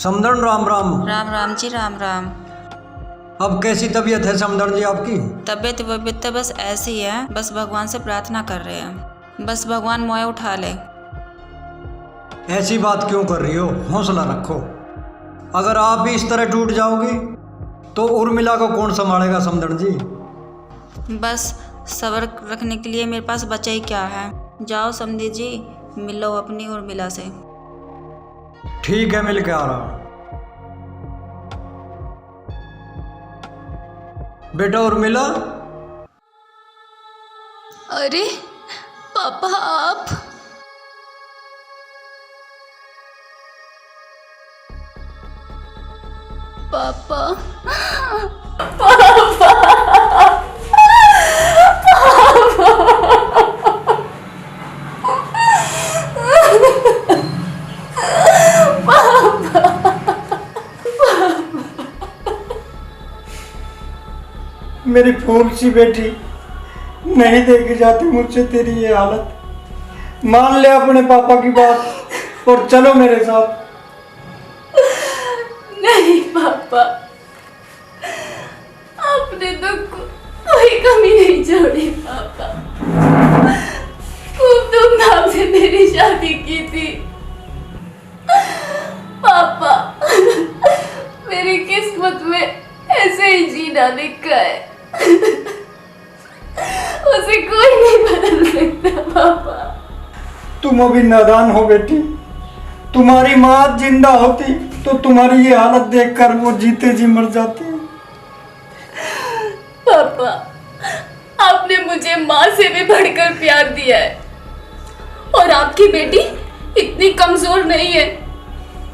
समदन राम राम। राम राम जी, राम राम। अब कैसी तबीयत है समदन जी आपकी? तबीयत वबीयत तो बस ऐसी है, बस भगवान से प्रार्थना कर रहे हैं, बस भगवान मोए उठा ले। ऐसी बात क्यों कर रही हो? हौसला रखो। अगर आप भी इस तरह टूट जाओगी तो उर्मिला को कौन संभालेगा समदन जी? बस सब्र रखने के लिए मेरे पास बचा ही क्या है। जाओ समधी जी, मिलो अपनी उर्मिला से। ठीक है, मिल के आ रहा। बेटा उर्मिला। अरे पापा, आप? पापा, मेरी फूल सी बेटी, नहीं देखी जाती मुझसे तेरी ये हालत। मान ले अपने पापा की बात और चलो मेरे साथ। नहीं पापा, आपने तो कोई कमी नहीं छोड़ी पापा। खूब धूमधाम से मेरी शादी की थी पापा। मेरी किस्मत में ऐसे ही जीना लिखा है, उसे कोई नहीं बदल सकता पापा। तुम अभी नादान हो बेटी। तुम्हारी माँ जिंदा होती तो तुम्हारी ये हालत देखकर वो जीते जी मर जाती। पापा, आपने मुझे माँ से भी बढ़कर प्यार दिया है, और आपकी बेटी इतनी कमजोर नहीं है।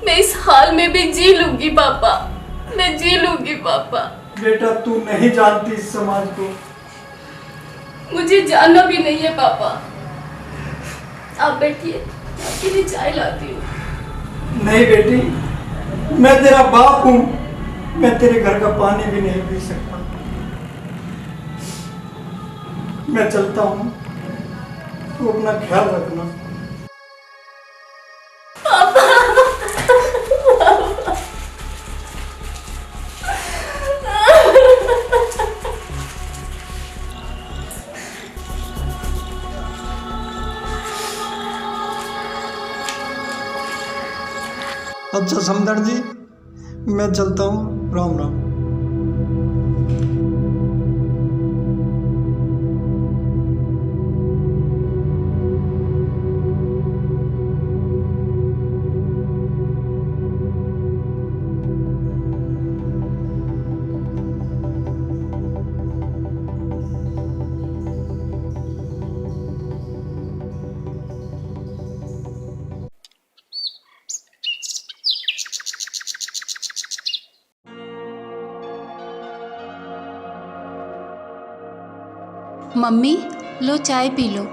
मैं इस हाल में भी जी लूंगी पापा, मैं जी लूंगी पापा। बेटा तू नहीं जानती इस समाज को। मुझे जानना भी नहीं है पापा। आप बैठिए, आपके लिए चाय लाती हूँ। नहीं बेटी, मैं तेरा बाप हूँ, मैं तेरे घर का पानी भी नहीं पी सकता। मैं चलता हूँ, तू अपना ख्याल रखना। अच्छा समदन जी, मैं चलता हूँ। राम राम। मम्मी, लो चाय पी लो।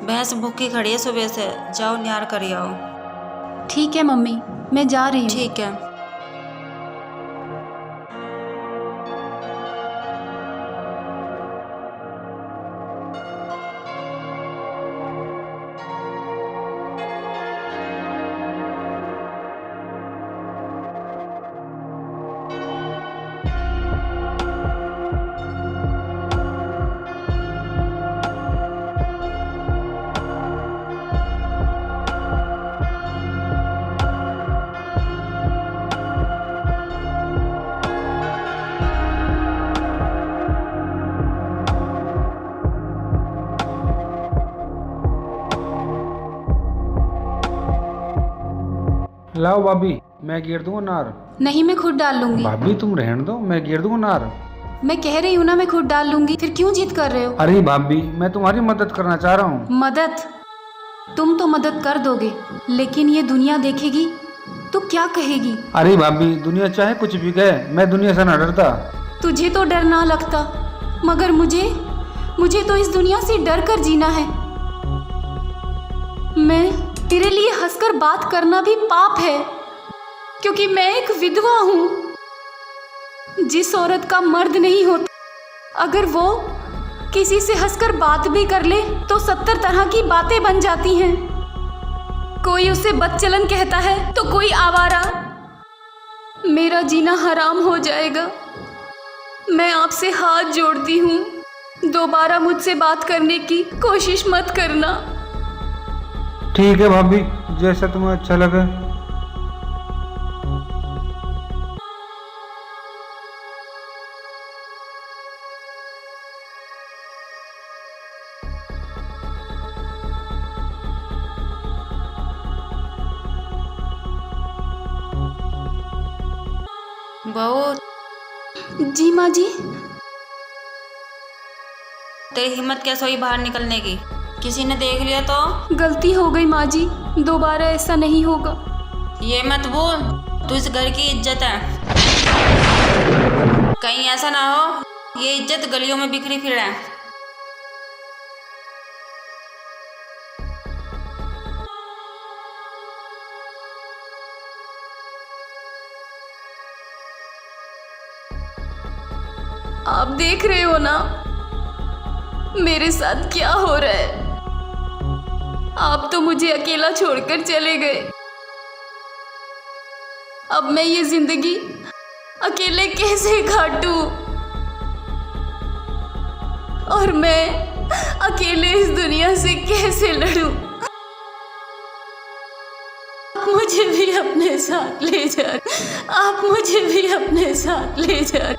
भैंस भूखी खड़ी है सुबह से, जाओ न्यार कर आओ। ठीक है मम्मी, मैं जा रही हूँ। ठीक है। लाओ भाभी, मैं गिर दूंगा नार। नहीं, मैं खुद डाल लूंगी। भाभी तुम रहने दो, मैं गिर दूंगा नार। मैं कह रही हूँ ना, मैं खुद डाल लूंगी, फिर क्यों जिद कर रहे हो? अरे भाभी, मैं तुम्हारी मदद करना चाह रहा हूँ। मदद? तुम तो मदद कर दोगे, लेकिन ये दुनिया देखेगी तो क्या कहेगी? अरे भाभी, दुनिया चाहे कुछ भी कहे, मैं दुनिया से न डरता। तुझे तो डर ना लगता, मगर मुझे तो इस दुनिया से डर कर जीना है। मैं तेरे लिए हंसकर बात करना भी पाप है, क्योंकि मैं एक विधवा हूँ। जिस औरत का मर्द नहीं होता, अगर वो किसी से हंसकर बात भी कर ले तो 70 तरह की बातें बन जाती हैं। कोई उसे बदचलन कहता है तो कोई आवारा, मेरा जीना हराम हो जाएगा। मैं आपसे हाथ जोड़ती हूँ, दोबारा मुझसे बात करने की कोशिश मत करना। ठीक है भाभी, जैसा तुम्हें अच्छा लगे। बहू, जी माँ जी। तेरी हिम्मत कैसे हुई बाहर निकलने की? किसी ने देख लिया तो? गलती हो गई माँ जी, दोबारा ऐसा नहीं होगा। ये मत भूल, तू इस घर की इज्जत है। कहीं ऐसा ना हो ये इज्जत गलियों में बिखरी फिरे। आप देख रहे हो ना मेरे साथ क्या हो रहा है। आप तो मुझे अकेला छोड़कर चले गए। अब मैं ये जिंदगी अकेले कैसे काटूं? और मैं अकेले इस दुनिया से कैसे लड़ूं? आप मुझे भी अपने साथ ले जा, आप मुझे भी अपने साथ ले जा।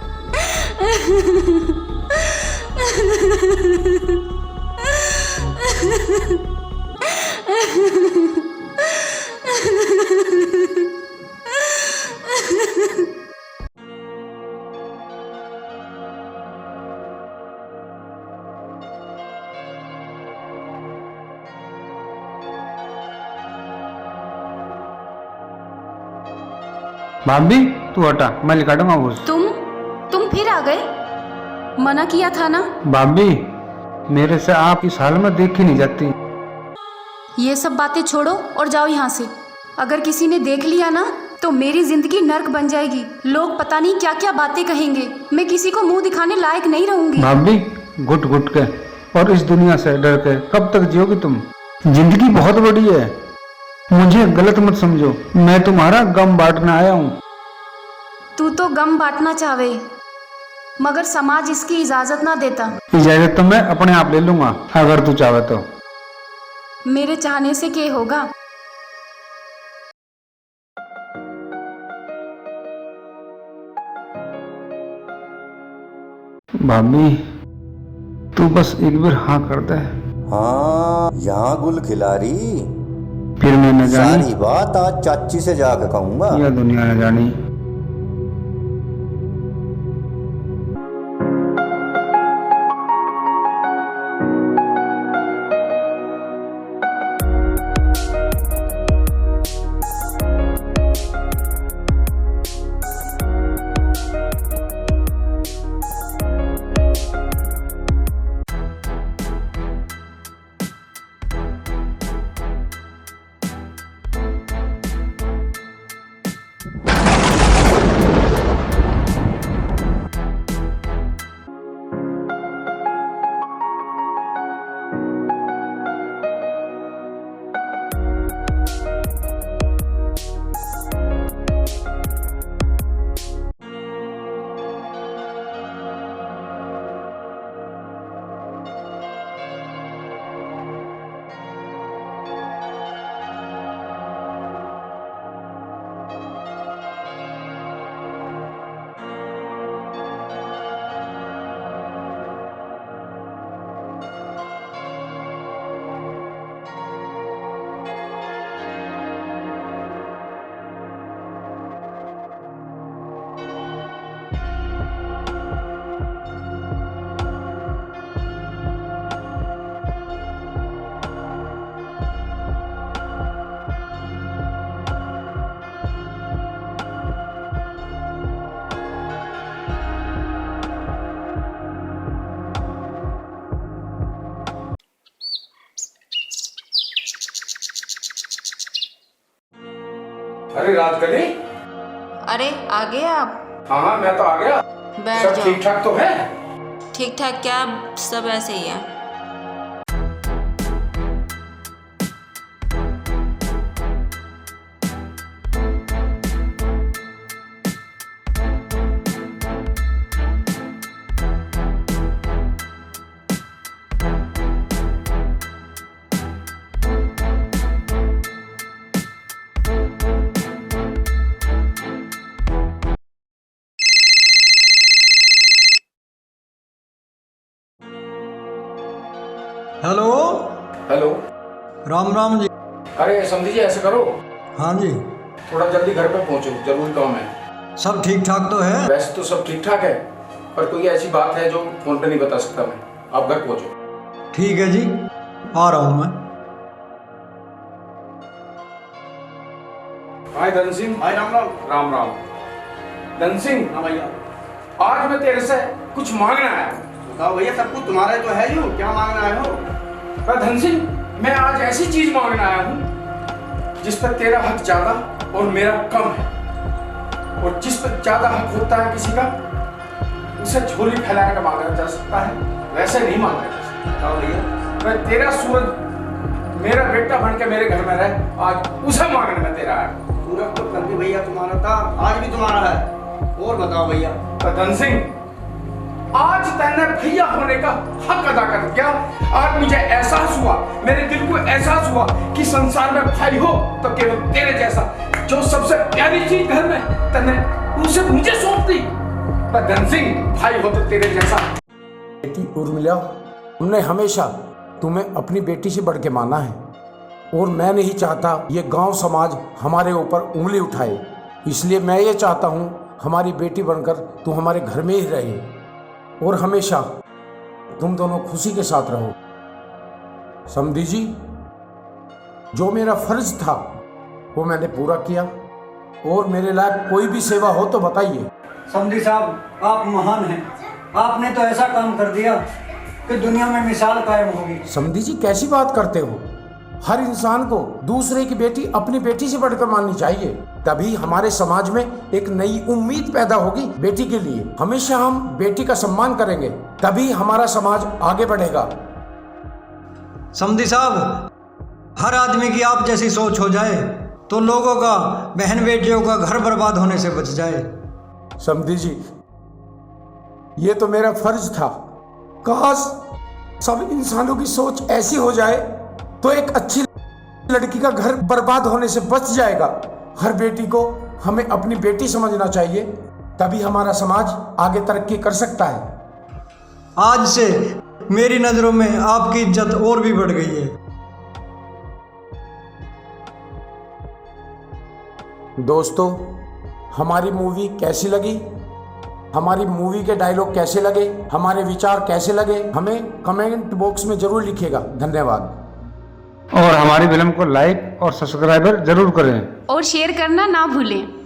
भाभी तू हटा, मैं लिखा दूंगा वो। तुम फिर आ गए? मना किया था ना। भाभी मेरे से आप इस हाल में देखी नहीं जाती। ये सब बातें छोड़ो और जाओ यहाँ से। अगर किसी ने देख लिया ना तो मेरी जिंदगी नर्क बन जाएगी। लोग पता नहीं क्या क्या बातें कहेंगे। मैं किसी को मुंह दिखाने लायक नहीं रहूंगी। भाभी घुट घुट के और इस दुनिया से डर के कब तक जियोगी तुम? जिंदगी बहुत बड़ी है, मुझे गलत मत समझो। मैं तुम्हारा गम बांटने आया हूँ। तू तो गम बांटना चाहे मगर समाज इसकी इजाजत ना देता। इजाजत तो मैं अपने आप ले लूंगा अगर तू चाहे तो। मेरे चाहने से क्या होगा? भाभी तू बस एक बार हाँ कर दे। हाँ, यहाँ गुल खिलारी। फिर मैं न जानी सारी बात आज चाची से जाकर कहूंगा। यह दुनिया न जानी। अरे राजकली, अरे आ गए आप? हाँ हाँ मैं तो आ गया। बैठ सब जाओ। ठीक ठाक तो है? ठीक ठाक क्या, सब ऐसे ही है। हेलो। हेलो। राम राम जी। अरे समझी जी, ऐसे करो, हाँ जी। थोड़ा जल्दी घर पे पहुंचो, जरूरी काम है। सब ठीक ठाक तो है? वैसे तो सब ठीक ठाक है, पर कोई ऐसी बात है जो फोन पे नहीं बता सकता मैं। आप घर पहुंचो। ठीक है जी, आ रहा हूँ मैं। हाय धन सिंह। हाय राम राम। राम राम। धन सिंह। हाँ भैया। आज मैं तेरे से कुछ मांगना आया हूँ। बताओ भैया, सब कुछ तुम्हारा ही तो है ही, क्या मांगना आए हो? पर धन सिंह, मैं आज ऐसी चीज मांगना आया हूँ जिस पर तेरा हक ज्यादा और मेरा कम है, और जिस पर ज्यादा हक होता है किसी का, उसे झोली फैलाने का मांगा जा सकता है, वैसे नहीं मांगा जा सकता। बताओ भैया। मैं तेरा सूरज मेरा बेटा बन के मेरे घर में रहे, आज उसे मांगने में तेरा आया। सूरज तो कल भी भैया तुम्हारा था, आज भी तुम्हारा है। और बताओ भैया। पर धन सिंह, आज तैने भैया होने का हक अदा कर दिया। आज मुझे एहसास हुआ, मेरे दिल को एहसास हुआ कि संसार में भाई हो तो केवल तेरे जैसा, जो सबसे प्यारी चीज घर में तैने उसे मुझे सौंप दी। पर धन सिंह, भाई हो तो तेरे जैसा। बेटी उर्मिला, हमने हमेशा तुम्हें अपनी बेटी से बढ़ के माना है, और मैं नहीं चाहता ये गांव समाज हमारे ऊपर उंगली उठाए। इसलिए मैं ये चाहता हूँ हमारी बेटी बनकर तू हमारे घर में ही रहे और हमेशा तुम दोनों खुशी के साथ रहो। समधी जी, जो मेरा फर्ज था वो मैंने पूरा किया, और मेरे लायक कोई भी सेवा हो तो बताइए। समधी साहब, आप महान हैं। आपने तो ऐसा काम कर दिया कि दुनिया में मिसाल कायम होगी। समधी जी, कैसी बात करते हो? हर इंसान को दूसरे की बेटी अपनी बेटी से बढ़कर माननी चाहिए, तभी हमारे समाज में एक नई उम्मीद पैदा होगी बेटी के लिए। हमेशा हम बेटी का सम्मान करेंगे, तभी हमारा समाज आगे बढ़ेगा। समधी साहब, हर आदमी की आप जैसी सोच हो जाए तो लोगों का, बहन बेटियों का घर बर्बाद होने से बच जाए। समधी जी, ये तो मेरा फर्ज था। काश सब इंसानों की सोच ऐसी हो जाए तो एक अच्छी लड़की का घर बर्बाद होने से बच जाएगा। हर बेटी को हमें अपनी बेटी समझना चाहिए, तभी हमारा समाज आगे तरक्की कर सकता है। आज से मेरी नज़रों में आपकी इज्जत और भी बढ़ गई है। दोस्तों, हमारी मूवी कैसी लगी? हमारी मूवी के डायलॉग कैसे लगे? हमारे विचार कैसे लगे? हमें कमेंट बॉक्स में जरूर लिखिएगा। धन्यवाद। और हमारी फिल्म को लाइक और सब्सक्राइबर जरूर करें। और शेयर करना ना भूलें।